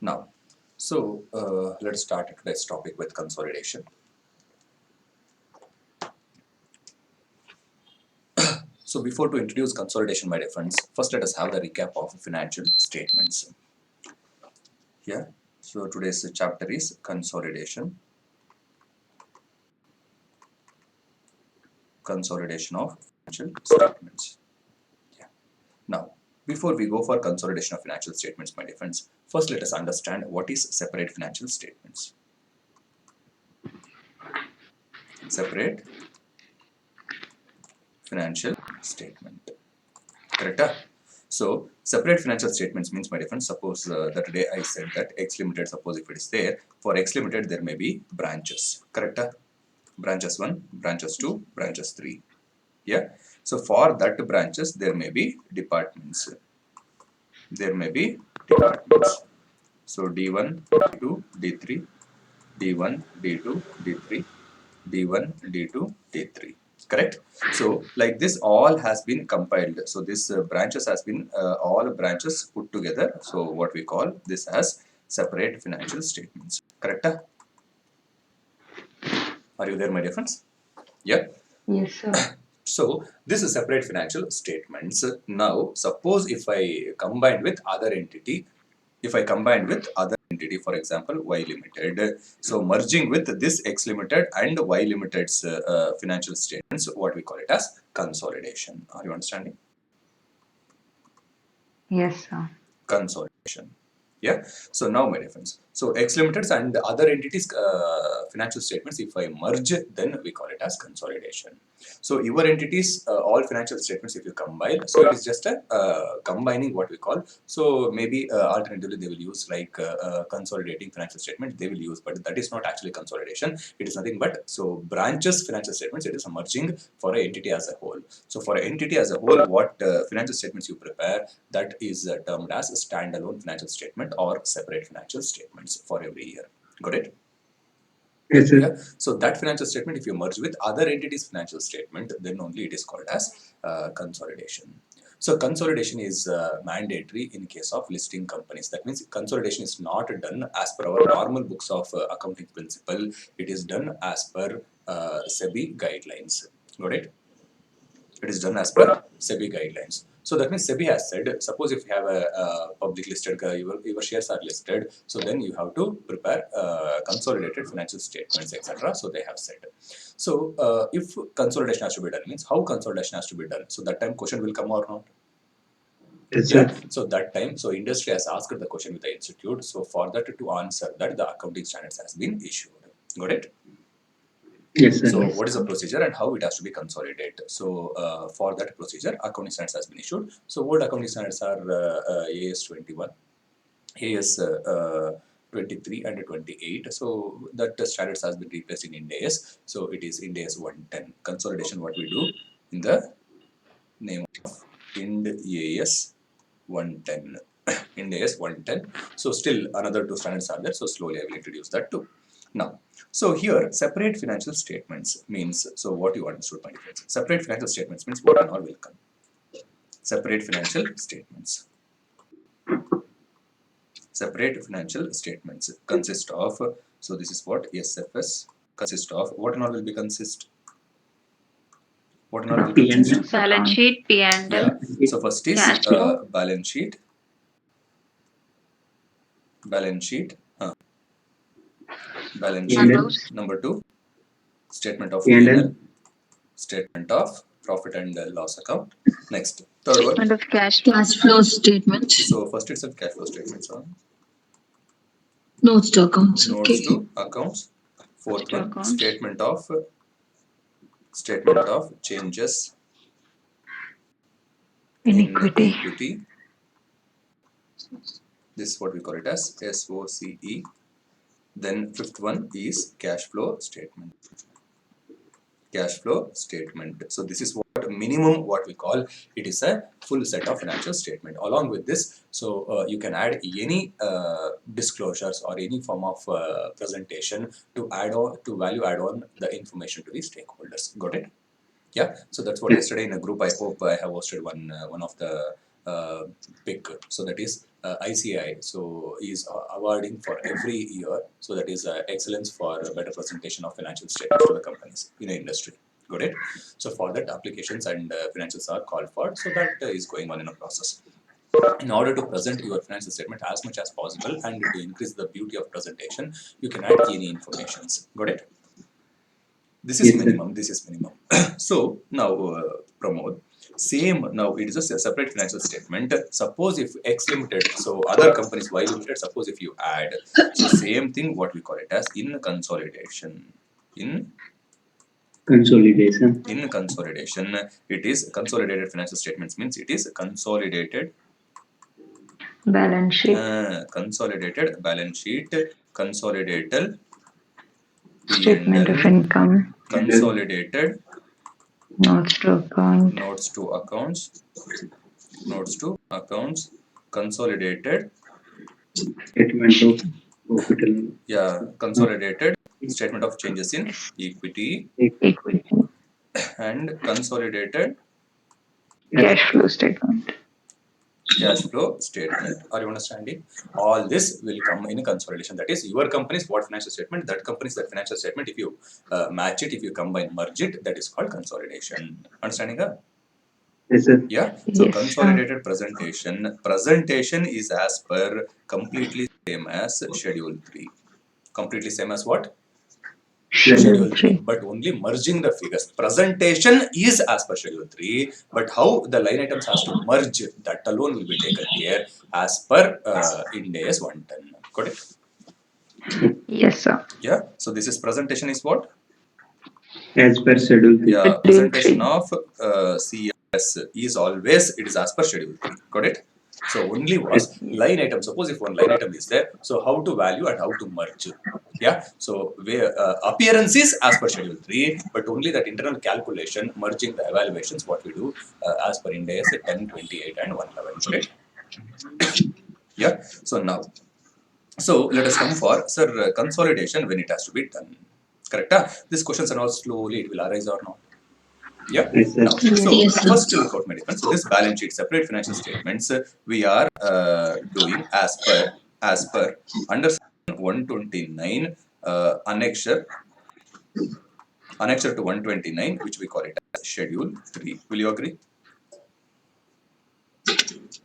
Now, let's start today's topic with consolidation. So before to introduce consolidation, my dear friends, first let us have the recap of financial statements. Yeah. So today's chapter is consolidation. Consolidation of financial statements. Yeah. Now, before we go for consolidation of financial statements, my dear friends, first let us understand what is separate financial statements. Separate financial statement. Correct? So separate financial statements means, my dear friends, suppose that today I said that X Limited, suppose if it is there, for X Limited there may be branches. Correct? Branches 1, branches 2, branches 3. Yeah. So for that branches there may be departments. There may be departments. So D1, D2, D3, D1, D2, D3, D1, D2, D3. Correct? So like this all has been compiled. So this branches has been all branches put together. So what we call this as separate financial statements. Correct? Are you there, my dear friends? Yeah. Yes, sir. So this is separate financial statements. Now suppose if I combine with other entity, for example Y Limited, so merging with this X Limited and Y Limited's financial statements, what we call it as consolidation. Are you understanding? Yes, sir. Consolidation. Yeah. So now, my dear friends, so X Limiteds and other entities financial statements, if I merge, then we call it as consolidation. So your entities, all financial statements, if you combine, so it is just a combining what we call. So maybe alternatively they will use like consolidating financial statement. They will use, but that is not actually consolidation. It is nothing but so branches financial statements. It is a merging for an entity as a whole. So for an entity as a whole, what financial statements you prepare, that is termed as a standalone financial statement or separate financial statements for every year. Got it? Yes, sir. Yeah. So that financial statement, if you merge with other entities' financial statement, then only it is called as consolidation. So consolidation is mandatory in case of listing companies. That means consolidation is not done as per our normal books of accounting principle. It is done as per SEBI guidelines. Got it? It is done as per SEBI guidelines. So that means SEBI has said, suppose if you have a public listed, your shares are listed, so then you have to prepare consolidated financial statements, etc. So they have said. So if consolidation has to be done, means how consolidation has to be done. So that time question will come or not? Yes, Yeah. sir. So that time, so industry has asked the question with the institute. So for that to answer that, the accounting standards has been issued. Got it? Yes, sir. So Yes, what is the sir. procedure and how it has to be consolidated? So for that procedure, accounting standards has been issued. So old accounting standards are AS 21, AS 23 and 28. So that standards has been replaced in Ind AS. So it is Ind AS 110. Consolidation what we do in the name of Ind AS 110. Ind AS 110. So still another two standards are there. So slowly I will introduce that too. Now, so here separate financial statements means, so what you understood, my friends. Separate financial statements means what and all will come. Separate financial statements. Separate financial statements consist of, so this is what SFS consist of. What and all will be consist? What and all will P and consist? Balance sheet, P&L, Yeah. So first is cash flow, balance sheet. Balance sheet. Balance sheet. P&L. accounts, Number two, statement of P&L. P&L. Statement of profit and loss account. Next, third one. statement of cash flow, Cash flow statement. So first itself cash flow statements. Notes to accounts. Notes Okay. to accounts. Fourth to one, accounts, statement of changes in in equity. equity. This is what we call it as SOCE. Then fifth one is cash flow statement. Cash flow statement. So this is what minimum what we call it is a full set of financial statement. Along with this, so you can add any disclosures or any form of presentation to add on to value add on the information to the stakeholders. Got it? Yeah. So that's what Yes. yesterday in a group. I hope I have hosted one of the pick. So that is ICI. So is awarding for every year. So that is excellence for better presentation of financial statements to the companies in the industry. Got it? So for that, applications and financials are called for. So that is going on in a process. In order to present your financial statement as much as possible and to increase the beauty of presentation, you can add any informations. Got it? This is Yes, sir. minimum. This is minimum. So now, Pramod, same. Now it is a separate financial statement. Suppose if X limited, so other companies Y limited. Suppose if you add, so same thing. What we call it as in consolidation. Consolidation. In consolidation, it is consolidated financial statements means it is consolidated Balance sheet. consolidated balance sheet, consolidated Statement of P&L, income. consolidated Notes to account. notes to accounts, consolidated, Statement of profit and consolidated statement of changes in Yes. equity Equity. and consolidated Cash flow statement. cash flow statement. Are you understanding? All this will come in consolidation. That is your company's what financial statement, that company's that financial statement. If you match it, if you combine, merge it, that is called consolidation. Understanding that? Yes, sir. Yeah. So Yes, sir. consolidated presentation. Presentation is as per completely same as Schedule 3. Completely same as what? Schedule Schedule 3, 3. but only merging the figures. Presentation is as per Schedule 3, but how the line items has to merge, that alone will be taken care as per Ind AS 110. Got it? Yes, sir. Yeah. So this is presentation is what? As per Schedule 3. Yeah. Schedule Presentation 3. of CS is always, it is as per Schedule 3. Got it? So only was line item. Suppose if one line item is there, so how to value and how to merge. Yeah. So where appearance is as per Schedule 3, but only that internal calculation, merging the evaluations, what we do as per Ind AS 10, 28 and 111. Got it? Yeah. So now, so let us come for sir consolidation when it has to be done. Correct? These questions and all slowly it will arise or not. Yeah. Yes, sir. Now, so Yes, sir. first look out, my difference. So this balance sheet, separate financial statements, we are doing as per under section 129 annexure to 129, which we call it as Schedule 3. Will you agree?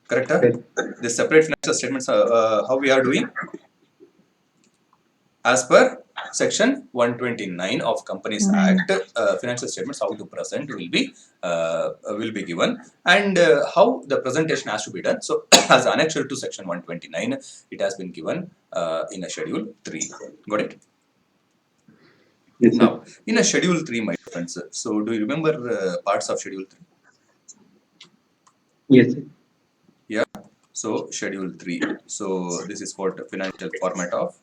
Correct? Yes. The separate financial statements, how we are doing? As per section 129 of Companies Act, financial statements how to present will be given, and how the presentation has to be done. So, as annexure to section 129, it has been given in a schedule 3. Got it? Yes, sir. Now, in a schedule 3, my friends. So, do you remember parts of schedule 3? Yes, sir. Yeah. So, schedule 3. So, this is what financial format of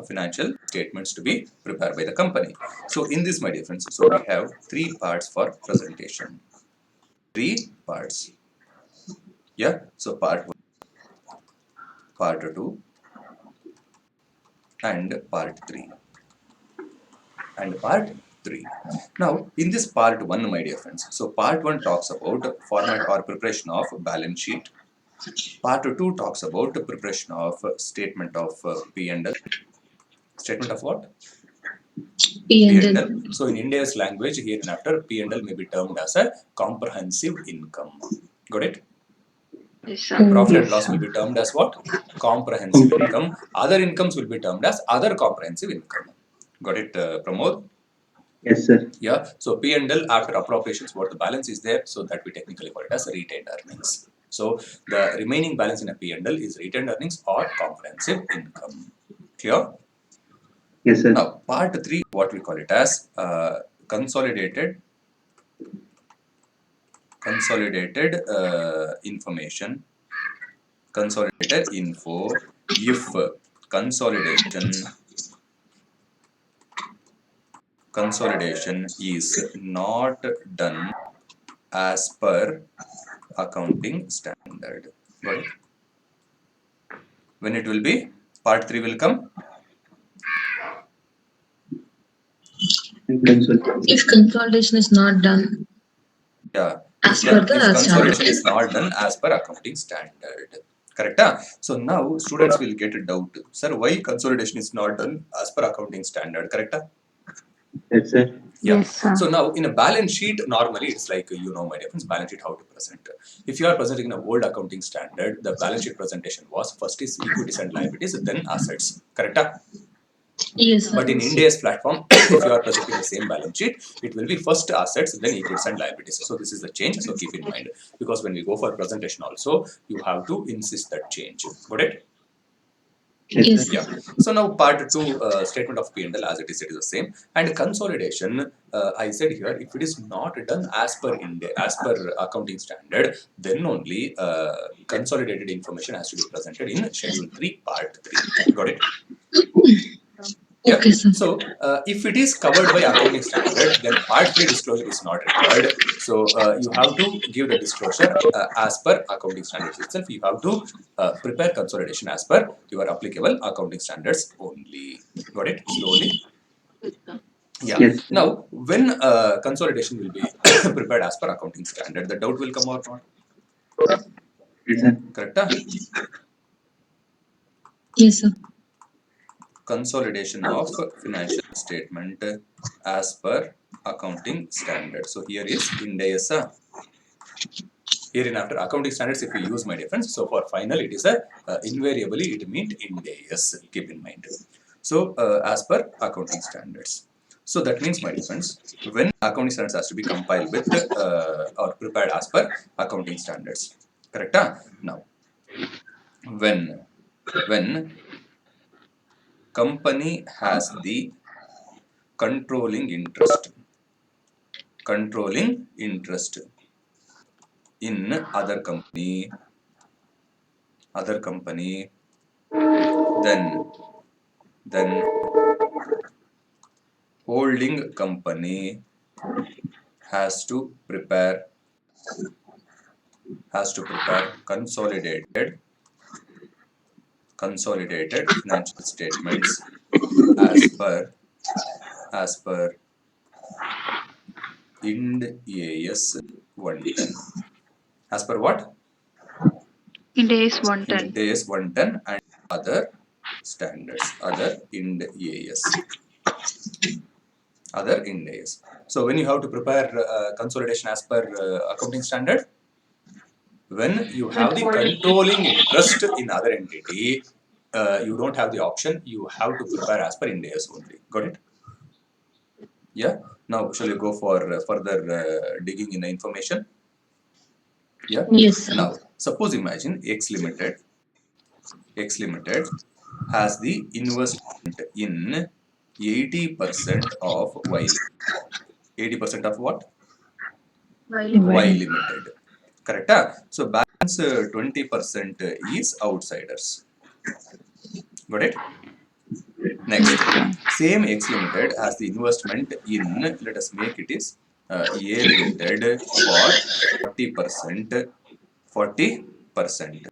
financial statements to be prepared by the company. So in this, my dear friends, so we have 3 parts for presentation. 3 parts. Yeah. So part 1, part 2, and part 3. And part 3. Now, in this part 1, my dear friends, so part 1 talks about format or preparation of balance sheet. Part 2 talks about preparation of statement of P&L. Statement of what? P&L. So in India's language, here and after, P&L may be termed as a comprehensive income. Got it? Yes, sir. Profit and Yes, loss sir. will be termed as what? Comprehensive income. Other incomes will be termed as other comprehensive income. Got it, Pramod? Yes, sir. Yeah. So P&L after appropriations, what the balance is there, so that we technically call it as retained earnings. So the remaining balance in a P&L is retained earnings or comprehensive income. Clear? Yes, sir. Now, part 3, what we call it as consolidated information, consolidated info. If consolidation is not done as per accounting standard. Got it? When it will be? Part 3 will come? And consolidation. If consolidation is not done. Yeah. As per the if consolidation standard. is not done as per accounting standard. Correct? So now students will get a doubt. Sir, why consolidation is not done as per accounting standard? Correct? Yes, sir. Yeah. Yes, sir. So now in a balance sheet, normally it's like, you know, my difference, balance sheet how to present. If you are presenting in a old accounting standard, the balance sheet presentation was first is equities and liabilities, then assets. Correct? Yes, sir. But in India's platform, if you are presenting the same balance sheet, it will be first assets, then equities and liabilities. So this is the change. So keep in mind, because when we go for presentation also, you have to insist that change. Got it? Yes, Yes, sir. Yeah. So now part two, statement of P&L as it is the same. And consolidation, I said here, if it is not done as per India, as per accounting standard, then only consolidated information has to be presented in Schedule 3, Part 3. Got it? Yeah. okay, sir. So if it is covered by accounting standard, then part 3 disclosure is not required. So you have to give the disclosure as per accounting standards itself. You have to prepare consolidation as per your applicable accounting standards only. Got it? Slowly. Yeah. Yes, sir. Now, when consolidation will be prepared as per accounting standard, the doubt will come or not? Yes, sir. Correct? Yes, sir. Consolidation of financial statement as per accounting standard. So here is Ind AS. Here in after accounting standards, if you use my difference, so for final it is a invariably it means Ind AS. Keep in mind. So as per accounting standards. So that means my difference when accounting standards has to be compiled with or prepared as per accounting standards. Correct? Now when company has the controlling interest in other company, then holding company has to prepare consolidated financial statements as per Ind AS 110. As per what? In days Ind 110. AS 110 and other standards, other Ind AS. Other Ind AS. So when you have to prepare consolidation as per accounting standard, when you have the controlling interest in other entity, you don't have the option. You have to prepare as per Ind AS only. Got it? Yeah. Now, shall we go for further digging in the information? Yeah. Yes, sir. Now, suppose imagine X Limited has the investment in 80% of Y. 80% of what? Y Well, Limited. Correct? Ah? So balance 20% is outsiders. Got it? Next, yes, sir. same X Limited has the investment in, let us make it is A Limited for 40%. 40%.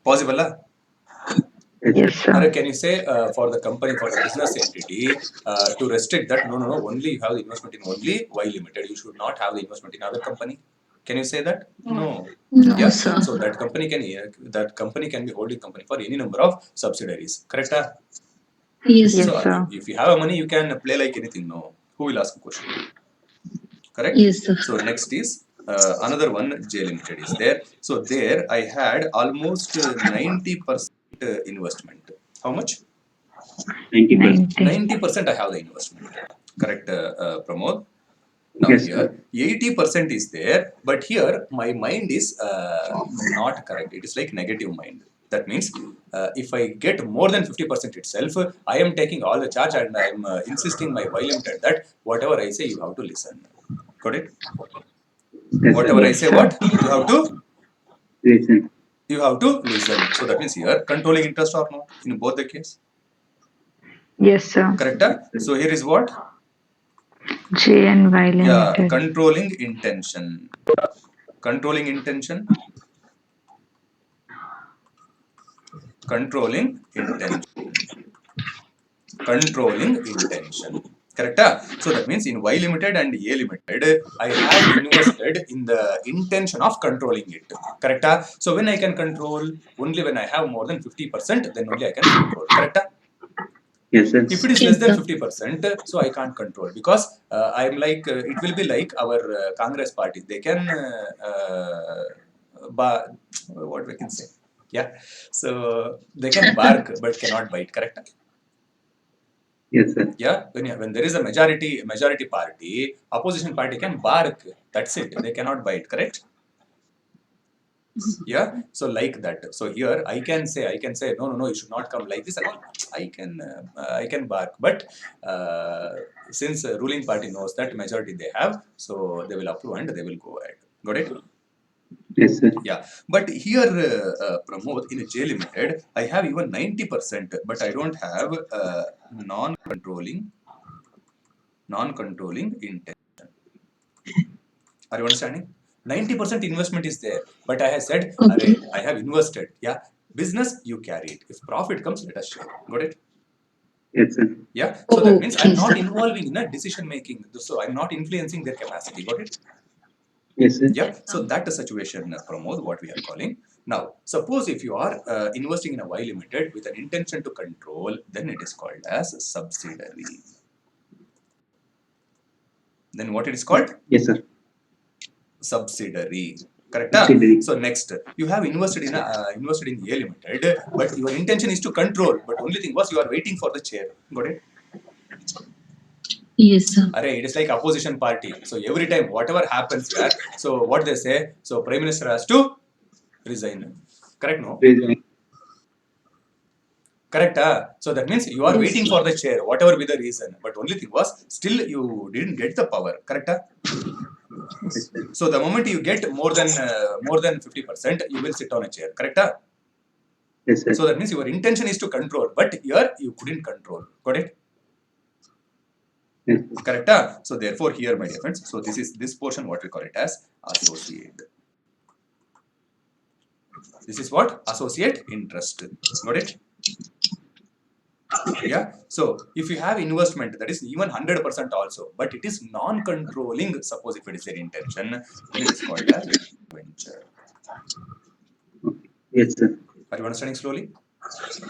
Possible? Ah? Yes, Yes, sir. sir. Or can you say for the company, for the business entity, to restrict that, no, only you have the investment in only Y Limited. You should not have the investment in other company. Can you say that? No. No, Yeah. sir. So that company can be holding company for any number of subsidiaries. Correct? Ah? Yes, So sir. Yes, sir. if you have a money, you can play like anything. No. Who will ask a question? Correct? Yes, sir. So next is another one, J Limited is there. So there I had almost 90% investment. How much? 90%. 90. 90% I have the investment. Correct, Pramod? Now Yes, here sir. 80% is there, but here my mind is not correct. It is like negative mind. That means if I get more than 50% itself, I am taking all the charge and I am insisting my Y Limited that whatever I say, you have to listen. Got it? Yes, sir. Whatever I Yes, say, sir. what? You have to? Listen. You have to listen. So that means here controlling interest or not in both the case. Yes, sir. Correct? Yes, sir. So here is what? J and Y Yeah, Limited. controlling intention. Controlling intention. Controlling intention. Controlling intention. Correct? So that means in Y limited and A limited, I have invested in the intention of controlling it. Correct? So when I can control, only when I have more than 50%, then only I can control. Correct? Yes, sir. If it is less than 50%, so I can't control, because I'm like, it will be like our Congress party. They can, what we can say? Yeah. So they can bark but cannot bite. Correct? Yes, sir. Yeah, when there is a majority party, opposition party can bark. That's it. They cannot bite. Correct? Yeah. So like that. So here I can say no, you should not come like this and all. I can bark, but since ruling party knows that majority they have, so they will approve and they will go ahead. Got it? Yes, sir. Yeah. But here, Pramod, in a J limited, I have even 90%, but I don't have non-controlling intent. Are you understanding? 90% investment is there, but I have said, Okay. I have invested. Yeah, business, you carry it. If profit comes, let us share. Got it? Yes, sir. Yeah. So that means I'm Okay, not sir. involving in a decision making. So I'm not influencing their capacity. Got it? Yes, sir. Yeah. So that is situation, Pramod, what we are calling. Now, suppose if you are investing in a Y limited with an intention to control, then it is called as subsidiary. Then what it is called? Yes, sir. Subsidiary. Correct? Subsidiary. So next, you have invested in A limited, but your intention is to control. But only thing was you are waiting for the chair. Got it? Yes, sir. Array, it is like opposition party. So every time whatever happens here, so what they say, so Prime Minister has to resign. Correct? No? Praise Correct? So that means you are waiting for the chair, whatever be the reason. But only thing was still you didn't get the power. Correct? Yes, sir. So the moment you get more than 50%, you will sit on a chair. Correct? Yes, sir. So that means your intention is to control, but here you couldn't control. Got it? Yes, sir. Correct? So therefore here, my dear friends, so this portion what we call it as associate. This is what? Associate interest. Got it? Yeah. So if you have investment, that is even 100% also, but it is non-controlling, suppose if it is their intention, then it is called as venture. Yes, sir. Are you understanding slowly? Yes,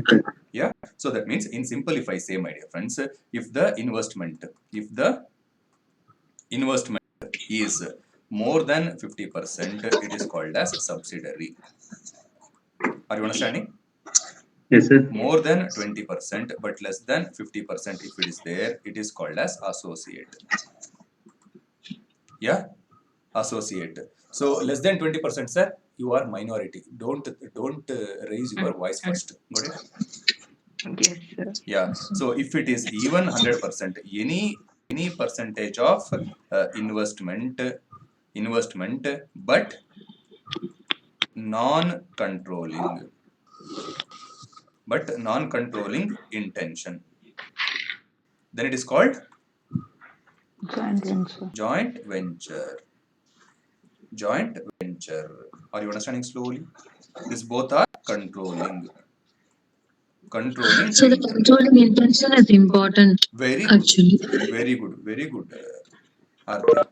sir. Yeah. So that means in simple, if I say, my dear friends, if the investment is more than 50%, it is called as subsidiary. Are you understanding? Yes, sir. More than 20%, but less than 50%, if it is there, it is called as associate. Yeah, associate. So less than 20%, sir, you are minority. Don't raise your voice first. Got it? Yes, sir. Yeah. So if it is even 100%, any percentage of investment, but non-controlling, intention, then it is called Joint venture. joint venture. Joint venture. Are you understanding slowly? These both are controlling So the intention. controlling intention is important, Very good, actually. very good, Aarti.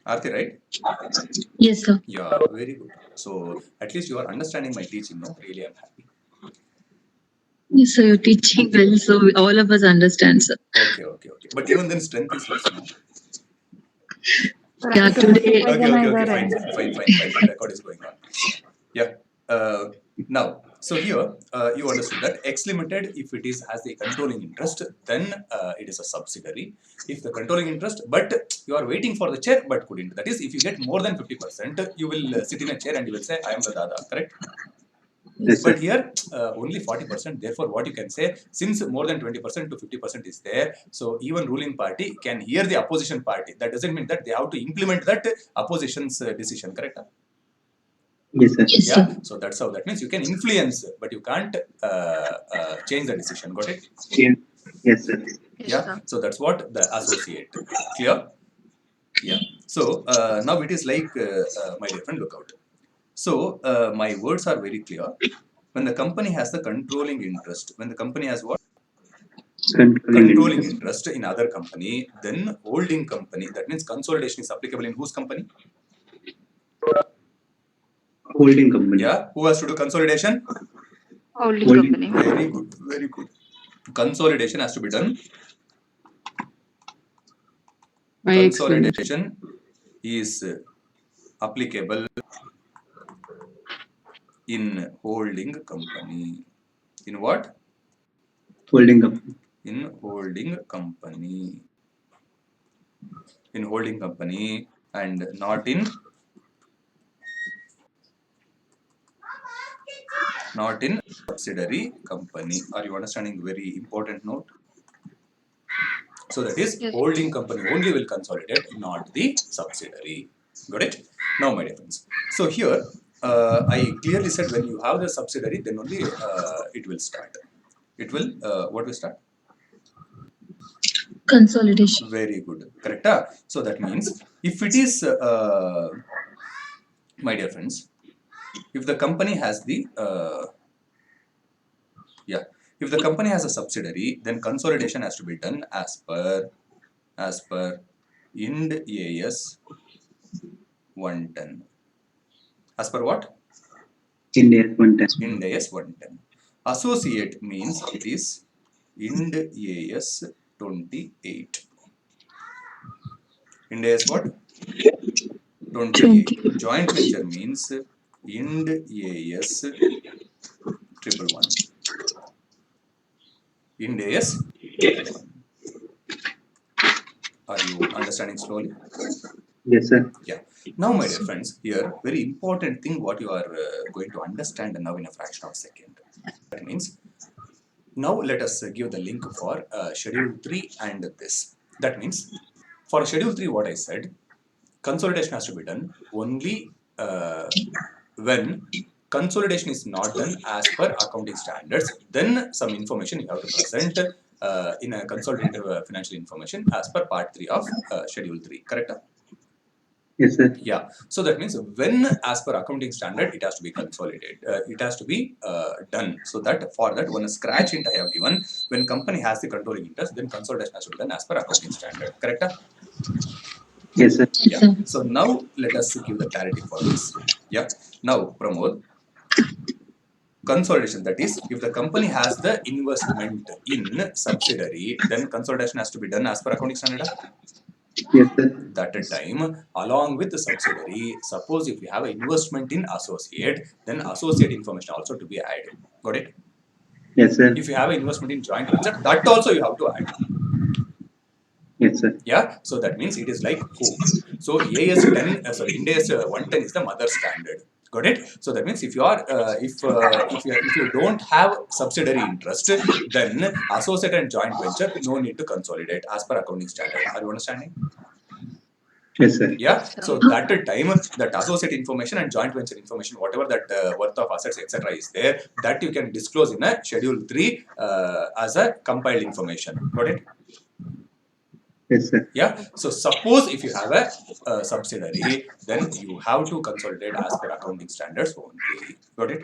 Aarti, right? Yes, sir. Yeah, very good. So at least you are understanding my teaching, no? Really, I'm happy. Yes, sir. You're teaching well, so all of us understand, sir. Okay. But even then, strength is less, no? Yeah, today. Okay. Fine. Record is going on. Yeah. Now, so here you understood that X limited, if it is has the controlling interest, then it is a subsidiary. If the controlling interest, but you are waiting for the chair, but couldn't. That is, if you get more than 50%, you will sit in a chair and you will say, "I am the Dada." Correct? Yes, But sir. here only 40%. Therefore, what you can say, since more than 20% to 50% is there, so even ruling party can hear the opposition party. That doesn't mean that they have to implement that opposition's decision. Correct? Yes, sir. Yes, Yeah. sir. So that's how. That means you can influence, but you can't change the decision. Got it? Yes, yes, sir. Yeah. So that's what the associate. Clear? Yeah. So now it is like, my dear friend, look out. So my words are very clear. When the company has the controlling interest, when the company has what? controlling interest in other company, then holding company. That means consolidation is applicable in whose company? Holding company. Yeah, who has to do consolidation? Holding Holding. company. Very good, very good. Consolidation has to be done. By expenditure. Consolidation is applicable in holding company. In what? Holding company. In holding company. In holding company and not in subsidiary company. Are you understanding? Very important note. So that is Yes. holding company only will consolidate, not the subsidiary. Got it? Now, my dear friends. So here, I clearly said when you have the subsidiary, then only it will start. It will, what will start? Consolidation. Very good. Correct? So that means if it is, my dear friends, if the company has the, if the company has a subsidiary, then consolidation has to be done as per Ind AS 110. As per what? Ind AS 110. Ind AS 110. Associate means it is Ind AS 28. Ind AS what? 28. Joint venture means Ind AS 111. Ind AS 111. Are you understanding slowly? Yes, sir. Yeah. Now, my dear friends, here very important thing what you are going to understand now in a fraction of a second. That means now let us give the link for schedule 3 and this. That means for schedule 3 what I said, consolidation has to be done only when consolidation is not done as per accounting standards, then some information you have to present in a consolidated financial information as per part 3 of schedule 3. Correct? Yes, sir. Yeah. So that means when as per accounting standard, it has to be consolidated. It has to be done. So that for that one scratch hint I have given, when company has the controlling interest, then consolidation has to be done as per accounting standard. Correct? Yes, sir. Yeah. So now let us give the clarity for this. Yeah. Now, Pramod, consolidation, that is, if the company has the investment in subsidiary, then consolidation has to be done as per accounting standard. Yes, sir. That time, along with the subsidiary, suppose if you have an investment in associate, then associate information also to be added. Got it? Yes, sir. If you have an investment in joint venture, that also you have to add. Yes, sir. Yeah. So that means it is like who? So AS 10, Ind AS 110 is the mother standard. Got it? So that means if you are, if you don't have subsidiary interest, then associate and joint venture no need to consolidate as per accounting standard. Are you understanding? Yes, sir. Yeah. So, So that time, that associate information and joint venture information, whatever that worth of assets, etc., is there, that you can disclose in a schedule 3 as a compiled information. Got it? Yes, sir. Yeah. So suppose if you have a subsidiary, then you have to consolidate as per accounting standards only. Got it?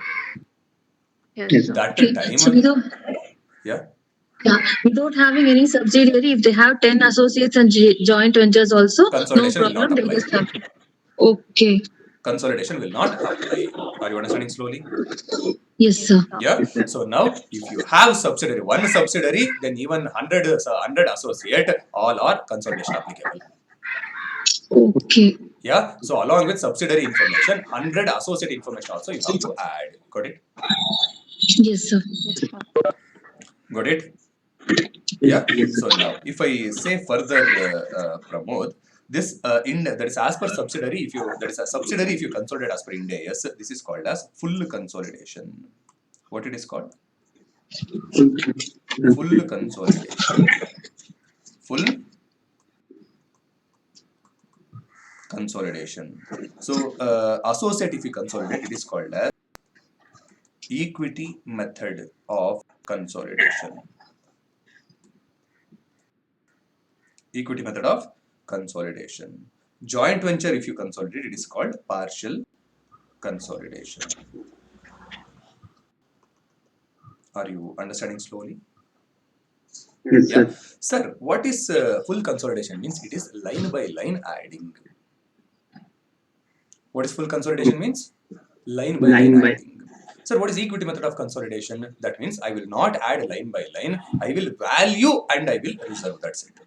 yes, Yes, sir. That Okay. So time, yeah. without having any subsidiary, if they have 10 associates and joint ventures also, no Consolidation will not problem. They apply. just have. Okay. Consolidation will not apply. Are you understanding slowly? Yes, sir. Yeah. Yes, sir. So now, if you have subsidiary, one subsidiary, then even 100 associate, all are consolidation applicable. Okay. Yeah. So along with subsidiary information, 100 associate information also you have to add. Got it? Yes, sir. Yes, sir. Got it? Yes, Yeah. yes, So sir. now, if I say further, Pramod, this that is as per subsidiary. If you that is a subsidiary, if you consolidate as per Ind AS, this is called as full consolidation. What it is called? Full consolidation. Full consolidation. So associate, if you consolidate, it is called as equity method of consolidation. Equity method of consolidation. Joint venture, if you consolidate, it is called partial consolidation. Are you understanding slowly? Yes, Yeah. sir. Sir, what is full consolidation? Means it is line by line adding. What is full consolidation means? Line by line Line by. adding. Sir, what is equity method of consolidation? That means I will not add line by line. I will value and I will reserve. That's it.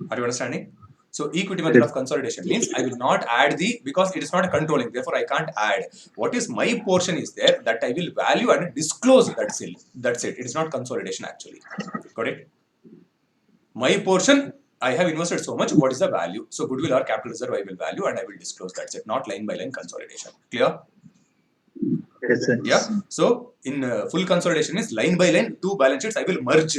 Are you understanding? So equity method of consolidation means I will not add because it is not controlling. Therefore, I can't add. What is my portion is there that I will value and disclose. That's it. That's it. It is not consolidation actually. Got it? My portion, I have invested so much. What is the value? So goodwill or capital reserve, I will value and I will disclose. That's it. Not line by line consolidation. Clear? Yes, sir. Yeah. So in full consolidation is line by line, two balance sheets I will merge.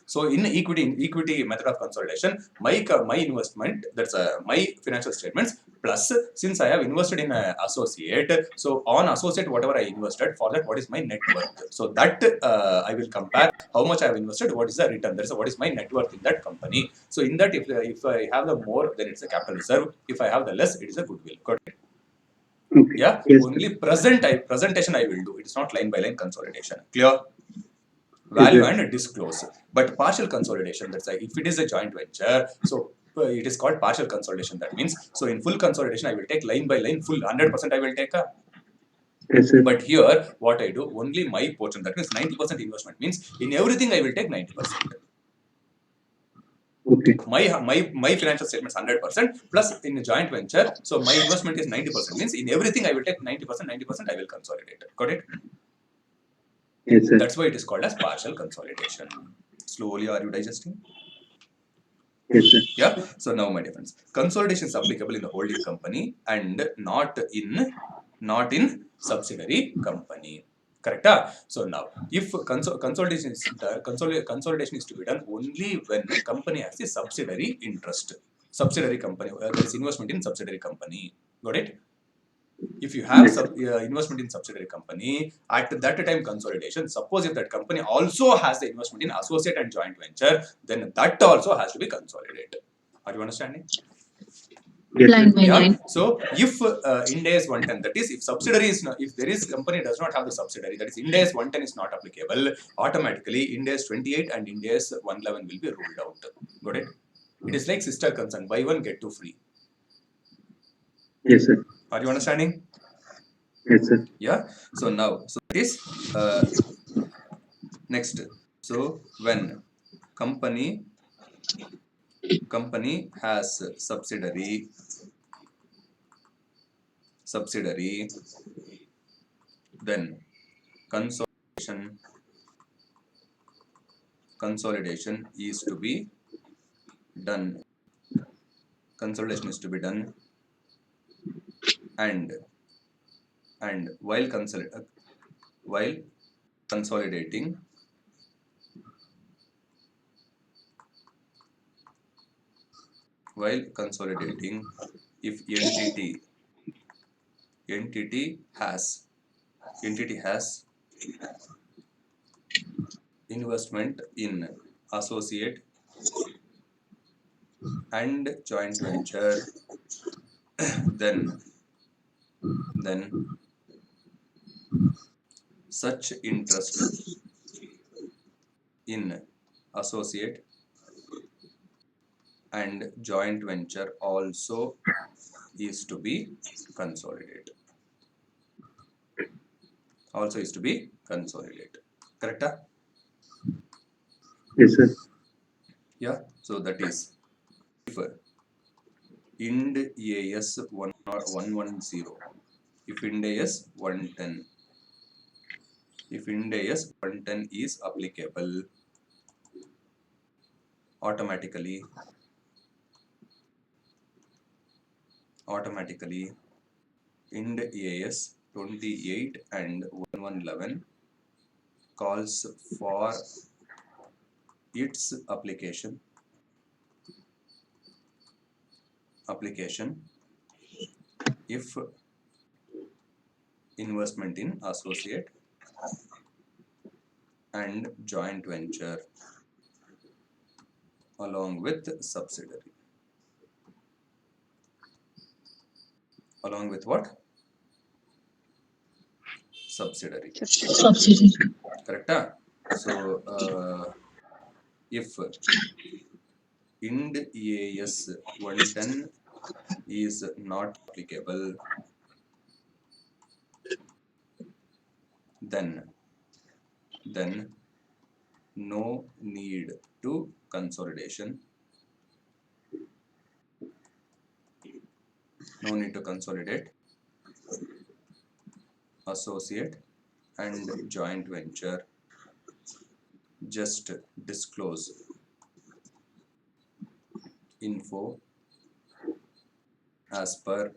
So in equity method of consolidation, my investment, that's my financial statements, plus since I have invested in associate, so on associate whatever I invested, for that what is my net worth? So that I will compare how much I have invested, what is the return? That's what is my net worth in that company. So in that if I have the more, then it's a capital reserve. If I have the less, it is a goodwill. Got it? Okay. Yeah. Yes, Only sir. presentation I will do. It's not line by line consolidation. Clear? Yes, Value sir. and disclose. But partial consolidation, that's like if it is a joint venture, so it is called partial consolidation. That means, so in full consolidation, I will take line by line, full 100% I will take. Yes, sir. But here, what I do, only my portion, that means 90% investment means in everything I will take 90%. Okay. My financial statements 100% plus in a joint venture, so my investment is 90% means in everything I will take 90% I will consolidate. Got it? Yes, sir. That's why it is called as partial consolidation. Slowly, are you digesting? Yes, sir. Yeah. So now, my dear friends, consolidation is applicable in the holding company and not in subsidiary company. Correct? So now, if consolidation is to be done only when company has a subsidiary interest, subsidiary company, there is investment in subsidiary company. Got it? If you have Yes, sir. investment in subsidiary company, at that time consolidation, suppose if that company also has the investment in associate and joint venture, then that also has to be consolidated. Are you understanding? Yes, sir. Line by Yeah. line. So if Ind AS 110, that is, if subsidiary is not, if there is company does not have the subsidiary, that is Ind AS 110 is not applicable, automatically Ind AS 28 and Ind AS 111 will be ruled out. Got it? It is like sister concern, buy one get two free. Yes, sir. Are you understanding? Yes, sir. Yeah. So now, so it is next. So when company has subsidiary, then consolidation is to be done. Consolidation is to be done, and while consolidating, if entity has investment in associate and joint venture, then such interest in associate and joint venture also is to be consolidated. Correct? Yes, sir. Yeah. So that is if Ind AS 110, if Ind AS 110, if Ind AS 110 is applicable, automatically Ind AS 28 and 1111 calls for its application if investment in associate and joint venture along with subsidiary. Along with what? Subsidiary. Subsidiary. Correct? So if Ind AS 110 is not applicable, then no need to consolidation. No need to consolidate associate and joint venture. Just disclose info as per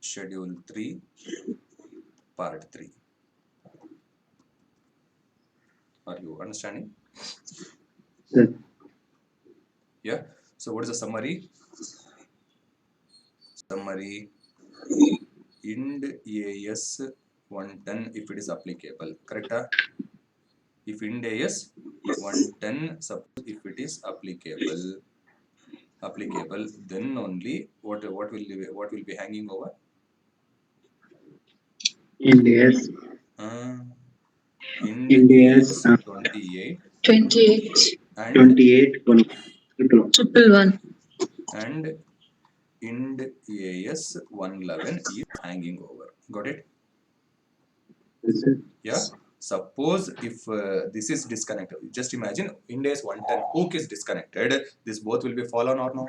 schedule 3 part 3. Are you understanding? Sir. Yeah. So what is the summary? Ind AS 110 if it is applicable, correct? If Ind AS 110, suppose if it is applicable, then only what will be hanging over? Ind AS. Ind Ind AS AS 28 28 and 28 control. 111. and Ind AS 111 is hanging over. Got it? Yes, sir. Yeah. Suppose if this is disconnected, just imagine Ind AS 110 hook is disconnected, this both will be fallen or not?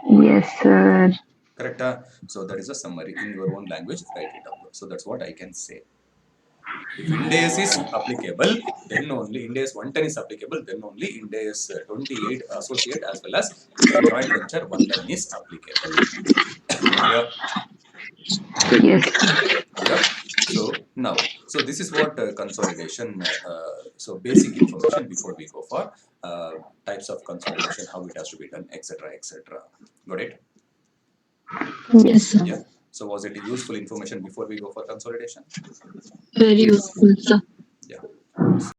Yes, sir. Correct? So that is a summary in your own language. Write it up. So that's what I can say. If Ind AS is applicable, then only Ind AS 110 is applicable, then only Ind AS 28 associate as well as joint venture 111 is applicable. Clear? Yes. Yeah. So now, so this is what consolidation. So basic information before we go for types of consolidation, how it has to be done, etc., etc. Got it? Yes, sir. Yeah. So was it a useful information before we go for consolidation? Very useful, sir.